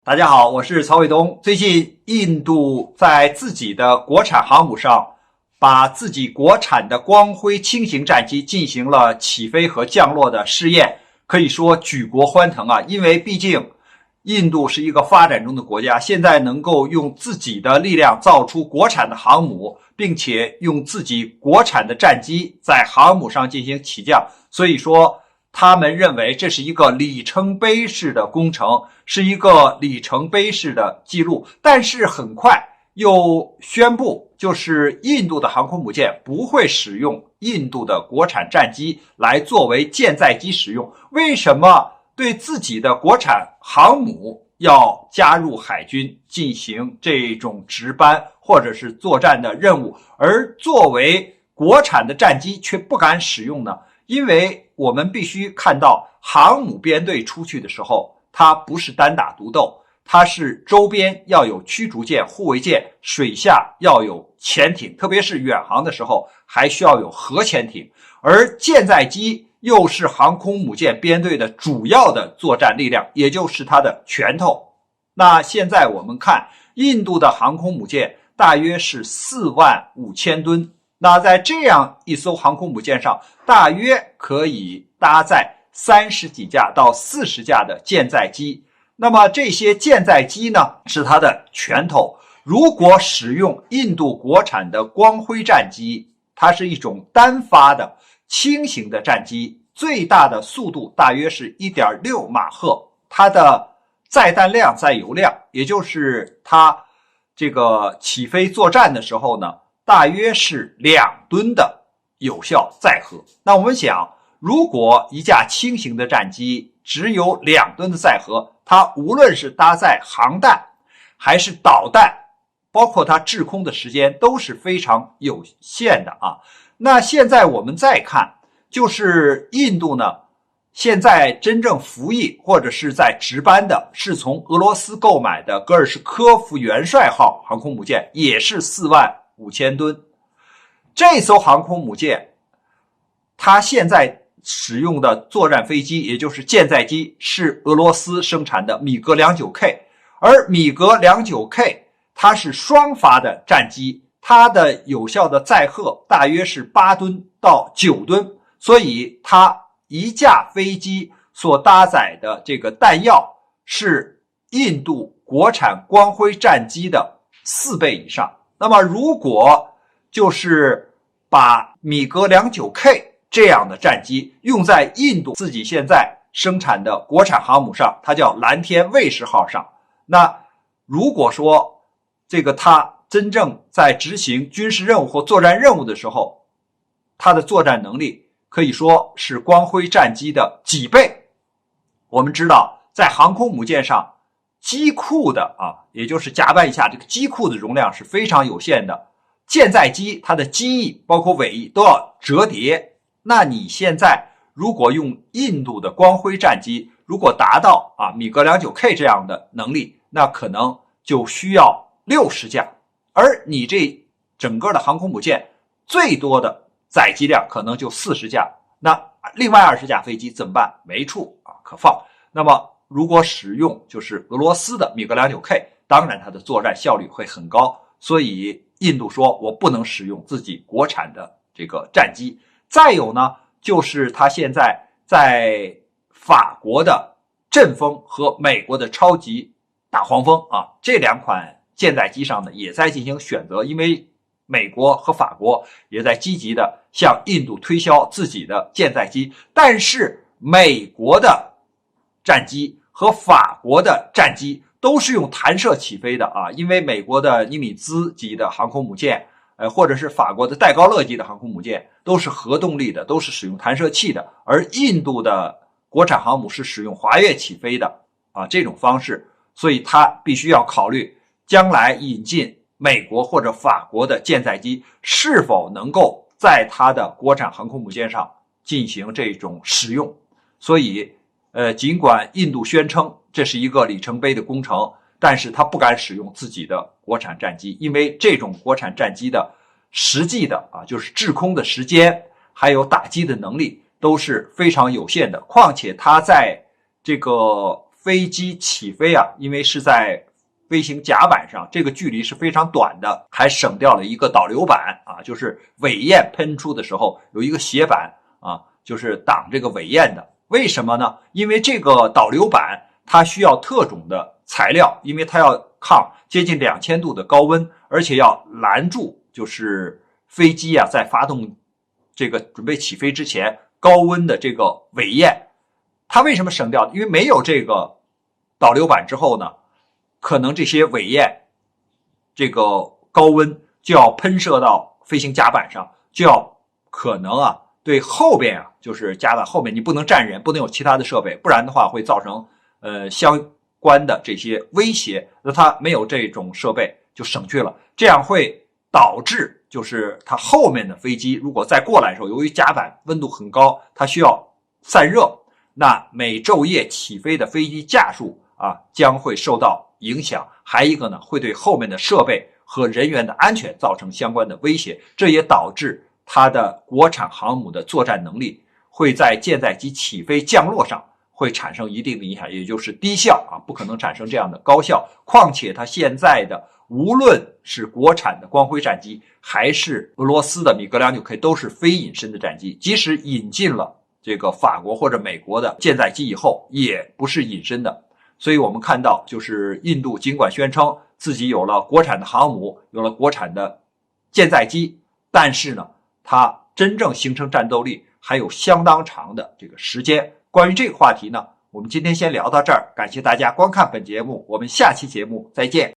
大家好，我是曹伟东。最近，印度在自己的国产航母上，把自己国产的光辉轻型战机进行了起飞和降落的试验，可以说举国欢腾啊！因为毕竟，印度是一个发展中的国家，现在能够用自己的力量造出国产的航母，并且用自己国产的战机在航母上进行起降，所以说，他们认为这是一个里程碑式的工程，是一个里程碑式的记录。但是很快又宣布，就是印度的航空母舰不会使用印度的国产战机来作为舰载机使用。为什么对自己的国产航母要加入海军进行这种值班或者是作战的任务，而作为国产的战机却不敢使用呢？因为我们必须看到，航母编队出去的时候，它不是单打独斗，它是周边要有驱逐舰、护卫舰，水下要有潜艇，特别是远航的时候还需要有核潜艇。而舰载机又是航空母舰编队的主要的作战力量，也就是它的拳头。那现在我们看，印度的航空母舰大约是45000吨。那在这样一艘航空母舰上，大约可以搭载30几架到40架的舰载机。那么这些舰载机呢，是它的拳头。如果使用印度国产的光辉战机，它是一种单发的轻型的战机，最大的速度大约是 1.6 马赫，它的载弹量、载油量，也就是它这个起飞作战的时候呢，大约是2吨的有效载荷。那我们想，如果一架轻型的战机只有2吨的载荷，它无论是搭载航弹还是导弹，包括它滞空的时间都是非常有限的啊。那现在我们再看，就是印度呢，现在真正服役或者是在值班的是从俄罗斯购买的戈尔什科夫元帅号航空母舰，也是45000吨。这艘航空母舰它现在使用的作战飞机，也就是舰载机，是俄罗斯生产的米格 29K， 而米格 29K 它是双发的战机，它的有效的载荷大约是8吨到9吨，所以它一架飞机所搭载的这个弹药是印度国产光辉战机的4倍以上。那么如果就是把米格 29K 这样的战机用在印度自己现在生产的国产航母上，它叫蓝天卫士号上，那如果说这个它真正在执行军事任务或作战任务的时候，它的作战能力可以说是光辉战机的几倍。我们知道，在航空母舰上，机库的也就是甲板以下这个机库的容量是非常有限的。舰载机它的机翼包括尾翼都要折叠。那你现在如果用印度的光辉战机，如果达到米格 29K 这样的能力，那可能就需要60架。而你这整个的航空母舰最多的载机量可能就40架，那另外20架飞机怎么办？没处可放。那么如果使用就是俄罗斯的米格 29K， 当然它的作战效率会很高，所以印度说我不能使用自己国产的这个战机。再有呢，就是它现在在法国的阵风和美国的超级大黄蜂这2款舰载机上呢也在进行选择，因为美国和法国也在积极的向印度推销自己的舰载机，但是美国的战机和法国的战机都是用弹射起飞的因为美国的尼米兹级的航空母舰或者是法国的戴高乐级的航空母舰都是核动力的，都是使用弹射器的，而印度的国产航母是使用滑跃起飞的这种方式，所以它必须要考虑将来引进美国或者法国的舰载机是否能够在它的国产航空母舰上进行这种使用。所以尽管印度宣称这是一个里程碑的工程，但是他不敢使用自己的国产战机，因为这种国产战机的实际的就是滞空的时间还有打击的能力都是非常有限的。况且它在这个飞机起飞啊，因为是在飞行甲板上，这个距离是非常短的，还省掉了一个导流板啊，就是尾焰喷出的时候有一个斜板啊，就是挡这个尾焰的。为什么呢？因为这个导流板它需要特种的材料，因为它要抗接近2000度的高温，而且要拦住就是飞机啊在发动这个准备起飞之前高温的这个尾焰。它为什么省掉？因为没有这个导流板之后呢，可能这些尾焰这个高温就要喷射到飞行甲板上，就要可能啊对后边啊就是甲板后面你不能站人，不能有其他的设备，不然的话会造成相关的这些威胁。那它没有这种设备就省去了，这样会导致就是它后面的飞机如果再过来的时候，由于甲板温度很高，它需要散热，那每昼夜起飞的飞机架数啊将会受到影响。还一个呢，会对后面的设备和人员的安全造成相关的威胁，这也导致它的国产航母的作战能力会在舰载机起飞降落上会产生一定的影响，也就是低效啊，不可能产生这样的高效。况且它现在的无论是国产的光辉战机，还是俄罗斯的米格26K，都是非隐身的战机，即使引进了这个法国或者美国的舰载机以后，也不是隐身的。所以我们看到，就是印度尽管宣称自己有了国产的航母，有了国产的舰载机，但是呢，它真正形成战斗力还有相当长的这个时间。关于这个话题呢，我们今天先聊到这儿，感谢大家观看本节目，我们下期节目再见。